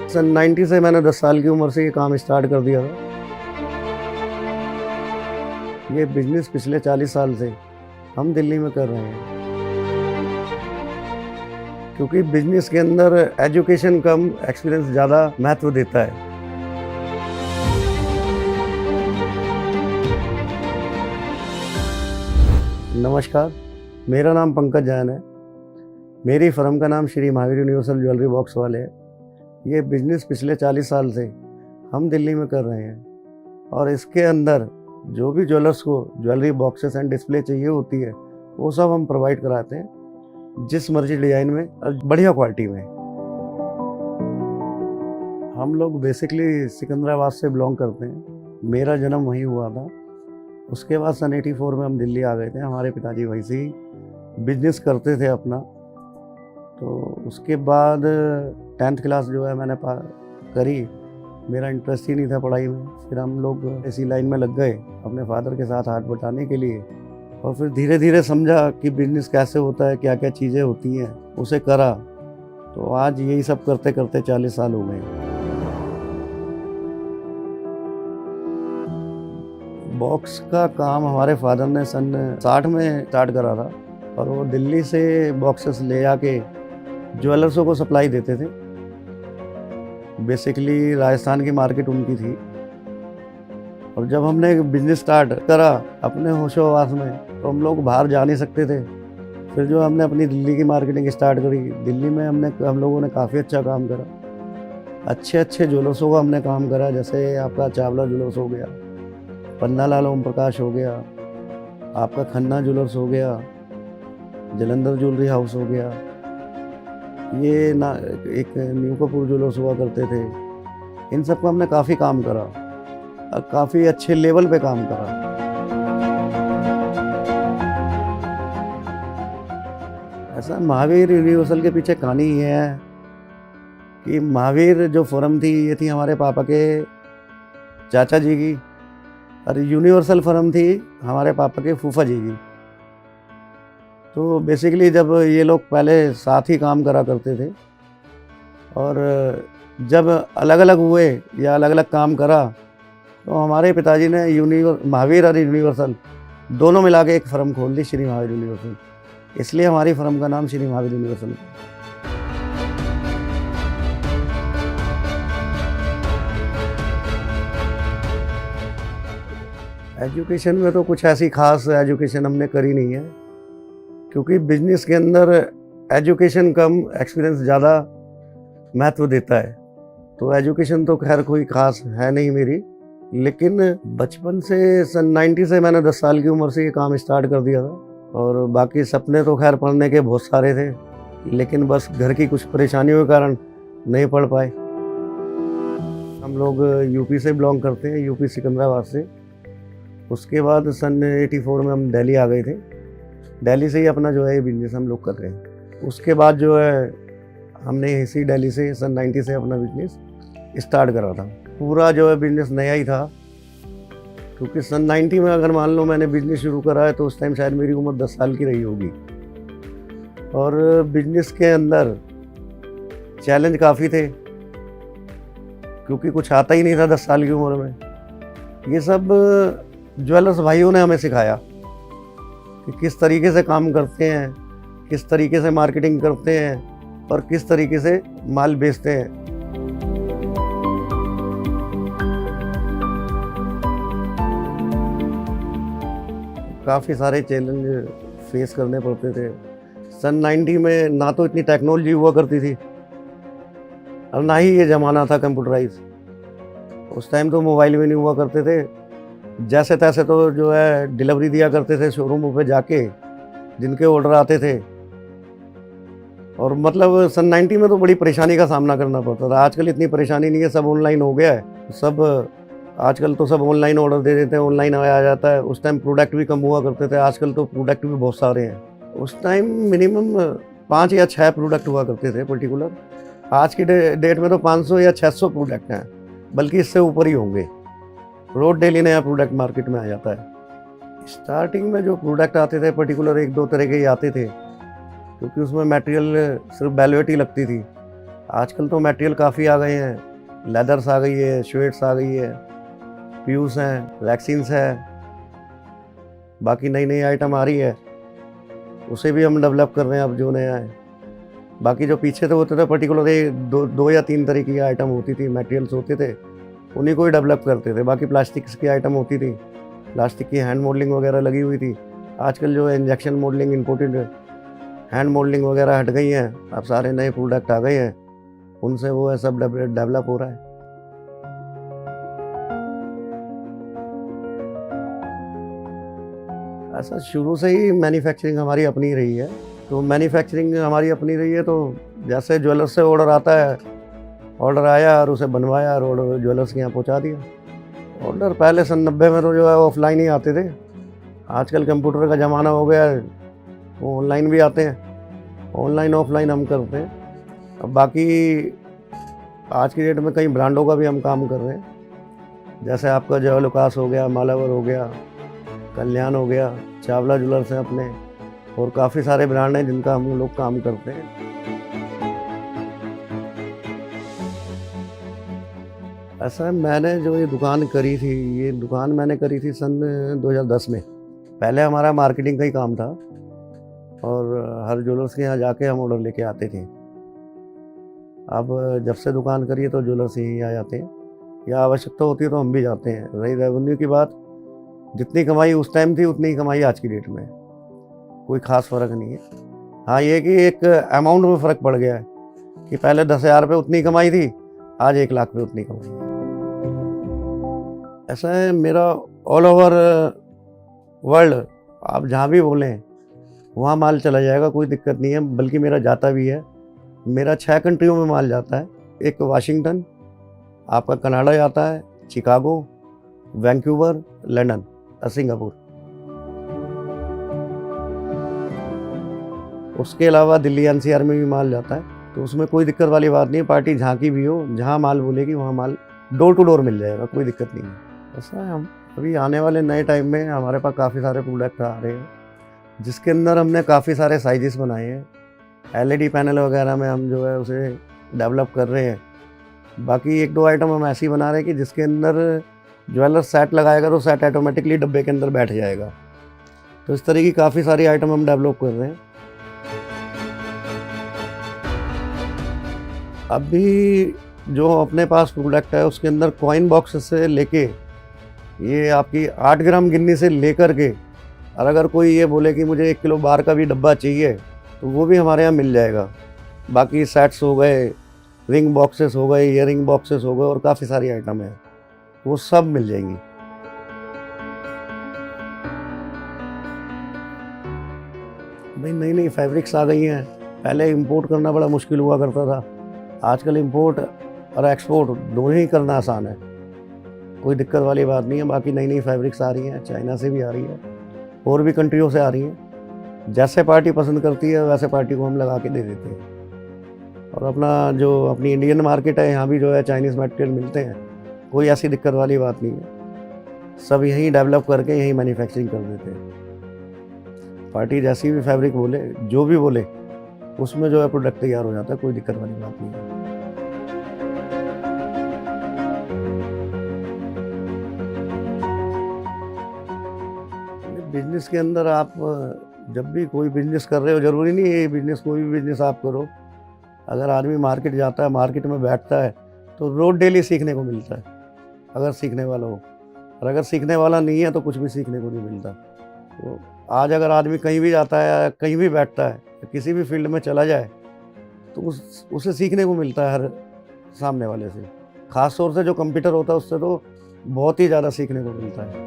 सन 90 से मैंने 10 साल की उम्र से ये काम स्टार्ट कर दिया था। ये बिजनेस पिछले 40 साल से हम दिल्ली में कर रहे हैं, क्योंकि बिजनेस के अंदर एजुकेशन कम एक्सपीरियंस ज़्यादा महत्व देता है। नमस्कार, मेरा नाम पंकज जैन है। मेरी फर्म का नाम Shri Mahavir universal jewellery box वाले है। ये बिजनेस पिछले 40 साल से हम दिल्ली में कर रहे हैं और इसके अंदर जो भी ज्वेलर्स को ज्वेलरी बॉक्सेस एंड डिस्प्ले चाहिए होती है वो सब हम प्रोवाइड कराते हैं, जिस मर्जी डिज़ाइन में और बढ़िया क्वालिटी में। हम लोग बेसिकली सिकंदराबाद से बिलोंग करते हैं। मेरा जन्म वहीं हुआ था। उसके बाद सन 84 में हम दिल्ली आ गए थे। हमारे पिताजी वहीं से ही बिजनेस करते थे अपना। तो उसके बाद 10th क्लास जो है मैंने करी। मेरा इंटरेस्ट ही नहीं था पढ़ाई में। फिर हम लोग इसी लाइन में लग गए अपने फादर के साथ हाथ बटाने के लिए, और फिर धीरे धीरे समझा कि बिजनेस कैसे होता है, क्या क्या चीज़ें होती हैं, उसे करा। तो आज यही सब करते करते 40 साल हो गए। बॉक्स का काम हमारे फादर ने सन 60 में स्टार्ट करा था, और वो दिल्ली से बॉक्सेस ले आके ज्वेलर्सों को सप्लाई देते थे। बेसिकली राजस्थान की मार्केट उनकी थी। और जब हमने बिजनेस स्टार्ट करा अपने होशोहवास में, तो हम लोग बाहर जा नहीं सकते थे। फिर जो हमने अपनी दिल्ली की मार्केटिंग स्टार्ट करी, दिल्ली में हम लोगों ने काफ़ी अच्छा काम करा। अच्छे अच्छे ज्वेलर्सों का हमने काम करा, जैसे आपका चावला ज्वेलर्स हो गया, पन्नालाल ओम प्रकाश हो गया, आपका खन्ना ज्वेलर्स हो गया, जलंधर ज्वेलरी हाउस हो गया, ये ना एक न्यू कपूर ज्वेलर्स हुआ करते थे। इन सब का हमने काफ़ी काम करा और काफ़ी अच्छे लेवल पे काम करा। ऐसा महावीर यूनिवर्सल के पीछे कहानी ये है कि महावीर जो फर्म थी, ये थी हमारे पापा के चाचा जी की, और यूनिवर्सल फर्म थी हमारे पापा के फूफा जी की। तो बेसिकली जब ये लोग पहले साथ ही काम करा करते थे, और जब अलग अलग हुए या अलग अलग काम करा, तो हमारे पिताजी ने महावीर और यूनिवर्सल दोनों मिला के एक फ़र्म खोल दी, श्री महावीर यूनिवर्सल। इसलिए हमारी फ़र्म का नाम श्री महावीर यूनिवर्सल है। एजुकेशन में तो कुछ ऐसी खास एजुकेशन हमने करी नहीं है, क्योंकि बिजनेस के अंदर एजुकेशन कम एक्सपीरियंस ज़्यादा महत्व देता है। तो एजुकेशन तो खैर कोई खास है नहीं मेरी, लेकिन बचपन से सन 90 से मैंने 10 साल की उम्र से ये काम स्टार्ट कर दिया था। और बाकी सपने तो खैर पढ़ने के बहुत सारे थे, लेकिन बस घर की कुछ परेशानियों के कारण नहीं पढ़ पाए। हम लोग यूपी से बिलोंग करते हैं, यूपी सिकंदराबाद से। उसके बाद सन 84 में हम दिल्ली आ गए थे। दिल्ली से ही अपना जो है ये बिजनेस हम लोग कर रहे हैं। उसके बाद जो है हमने इसी दिल्ली से सन 90 से अपना बिजनेस स्टार्ट करा था। पूरा जो है बिजनेस नया ही था, क्योंकि सन 90 में अगर मान लो मैंने बिजनेस शुरू करा है, तो उस टाइम शायद मेरी उम्र 10 साल की रही होगी। और बिजनेस के अंदर चैलेंज काफ़ी थे, क्योंकि कुछ आता ही नहीं था 10 साल की उम्र में। ये सब ज्वेलर्स भाइयों ने हमें सिखाया कि किस तरीके से काम करते हैं, किस तरीके से मार्केटिंग करते हैं, और किस तरीके से माल बेचते हैं। काफ़ी सारे चैलेंज फेस करने पड़ते थे। सन 90 में ना तो इतनी टेक्नोलॉजी हुआ करती थी, और ना ही ये ज़माना था कंप्यूटराइज। उस टाइम तो मोबाइल भी नहीं हुआ करते थे। जैसे तैसे तो जो है डिलीवरी दिया करते थे शोरूमों पे जाके, जिनके ऑर्डर आते थे। और मतलब सन 90 में तो बड़ी परेशानी का सामना करना पड़ता था। आजकल इतनी परेशानी नहीं है, सब ऑनलाइन हो गया है। सब आजकल तो सब ऑनलाइन ऑर्डर दे देते हैं, ऑनलाइन आ जाता है। उस टाइम प्रोडक्ट भी कम हुआ करते थे, आजकल तो प्रोडक्ट भी बहुत सारे हैं। उस टाइम मिनिमम 5 या 6 प्रोडक्ट हुआ करते थे पर्टिकुलर। आज की डेट में तो 500 या 600 प्रोडक्ट हैं, बल्कि इससे ऊपर ही होंगे। रोज डेली नया प्रोडक्ट मार्केट में आ जाता है। स्टार्टिंग में जो प्रोडक्ट आते थे पर्टिकुलर 1-2 तरह के ही आते थे, क्योंकि उसमें मटेरियल सिर्फ वेलवेट ही लगती थी। आजकल तो मटेरियल काफ़ी आ गए हैं, लेदर्स आ गई है, स्वेट्स आ गई है, प्यूस हैं, वैक्सीन्स है, बाकी नई नई आइटम आ रही है, उसे भी हम डेवलप कर रहे हैं अब जो नया है। बाकी जो पीछे तो होते थे पर्टिकुलर दो या तीन तरीके की आइटम होती थी, मटेरियल्स होते थे, उन्हीं को ही डेवलप करते थे। बाकी प्लास्टिक्स की आइटम होती थी, प्लास्टिक की हैंड मोल्डिंग वगैरह लगी हुई थी। आजकल जो है injection moulding, imported hand moulding वगैरह हट गई हैं, अब सारे नए प्रोडक्ट आ गए हैं, उनसे वो है सब डेवलप हो रहा है। ऐसा शुरू से ही मैन्युफैक्चरिंग हमारी अपनी रही है, तो मैन्युफैक्चरिंग हमारी अपनी रही है, तो जैसे ज्वेलर्स से ऑर्डर आता है, ऑर्डर आया और उसे बनवाया और ज्वेलर्स के यहाँ पहुँचा दिया। ऑर्डर पहले सन 90 में तो जो है ऑफलाइन ही आते थे, आजकल कंप्यूटर का ज़माना हो गया है, वो ऑनलाइन भी आते हैं, ऑनलाइन ऑफलाइन हम करते हैं। अब बाकी आज की डेट में कई ब्रांडों का भी हम काम कर रहे हैं, जैसे आपका जय लुकास हो गया, मालावर हो गया, कल्याण हो गया, चावला ज्वेलर्स हैं अपने, और काफ़ी सारे ब्रांड हैं जिनका हम लोग काम करते हैं। ऐसा है, मैंने जो ये दुकान करी थी, ये दुकान मैंने करी थी सन 2010 में। पहले हमारा मार्केटिंग का ही काम था और हर ज्वेलर्स के यहाँ जाके हम ऑर्डर लेके आते थे। अब जब से दुकान करी है तो ज्वेलर्स यहीं आ जाते हैं, या आवश्यकता होती है तो हम भी जाते हैं। रही रेवेन्यू की बात, जितनी कमाई उस टाइम थी उतनी ही कमाई आज की डेट में, कोई ख़ास फ़र्क नहीं है। हाँ, ये कि एक अमाउंट में फ़र्क पड़ गया है कि पहले 10,000 रुपये उतनी कमाई थी, आज 1 लाख पे उतनी कमाई है। ऐसा है, मेरा ऑल ओवर वर्ल्ड आप जहाँ भी बोलें वहाँ माल चला जाएगा, कोई दिक्कत नहीं है, बल्कि मेरा जाता भी है। मेरा 6 कंट्रियों में माल जाता है। एक वाशिंगटन, आपका कनाडा जाता है, शिकागो, वैंकूवर, लंदन, सिंगापुर। उसके अलावा दिल्ली एनसीआर में भी माल जाता है, तो उसमें कोई दिक्कत वाली बात नहीं है। पार्टी जहाँ की भी हो, जहाँ माल बोलेगी वहाँ माल डोर टू डोर मिल जाएगा, कोई दिक्कत नहीं है। ऐसा है, हम अभी आने वाले नए टाइम में हमारे पास काफ़ी सारे प्रोडक्ट आ रहे हैं, जिसके अंदर हमने काफ़ी सारे साइजेस बनाए हैं। एलईडी पैनल वगैरह में हम जो है उसे डेवलप कर रहे हैं। बाकी 1-2 आइटम हम ऐसी बना रहे हैं कि जिसके अंदर ज्वेलर सेट लगाएगा तो सेट ऑटोमेटिकली डब्बे के अंदर बैठ जाएगा। तो इस तरह की काफ़ी सारी आइटम हम डेवलप कर रहे हैं। अभी जो अपने पास प्रोडक्ट है उसके अंदर कॉइन बॉक्स से लेके ये आपकी 8 ग्राम गिन्नी से लेकर के, और अगर कोई ये बोले कि मुझे 1 किलो बार का भी डब्बा चाहिए तो वो भी हमारे यहाँ मिल जाएगा। बाकी सेट्स हो गए, रिंग बॉक्सेस हो गए, ईयरिंग बॉक्सेस हो गए, और काफ़ी सारी आइटम है, वो सब मिल जाएंगी। भाई नई नई फैब्रिक्स आ गई हैं, पहले इंपोर्ट करना बड़ा मुश्किल हुआ करता था, आजकल इंपोर्ट और एक्सपोर्ट दोनों ही करना आसान है, कोई दिक्कत वाली बात नहीं है। बाकी नई नई फैब्रिक्स आ रही हैं, चाइना से भी आ रही है, और भी कंट्रियों से आ रही हैं। जैसे पार्टी पसंद करती है वैसे पार्टी को हम लगा के दे देते हैं। और अपनी इंडियन मार्केट है, यहाँ भी जो है चाइनीज़ मटेरियल मिलते हैं, कोई ऐसी दिक्कत वाली बात नहीं है। सब यहीं डेवलप करके यहीं मैन्युफैक्चरिंग कर देते हैं। पार्टी जैसी भी फैब्रिक बोले, जो भी बोले, उसमें जो है प्रोडक्ट तैयार हो जाता है, कोई दिक्कत वाली बात नहीं है। बिजनेस के अंदर आप जब भी कोई बिजनेस कर रहे हो, ज़रूरी नहीं है ये बिजनेस, कोई भी बिजनेस आप करो, अगर आदमी मार्केट जाता है, मार्केट में बैठता है, तो रोज़ डेली सीखने को मिलता है, अगर सीखने वाला हो। और अगर सीखने वाला नहीं है तो कुछ भी सीखने को नहीं मिलता। तो आज अगर आदमी कहीं भी जाता है, कहीं भी बैठता है, किसी भी फील्ड में चला जाए, तो उसे सीखने को मिलता है हर सामने वाले से। ख़ास तौर से जो कंप्यूटर होता है उससे तो बहुत ही ज़्यादा सीखने को मिलता है।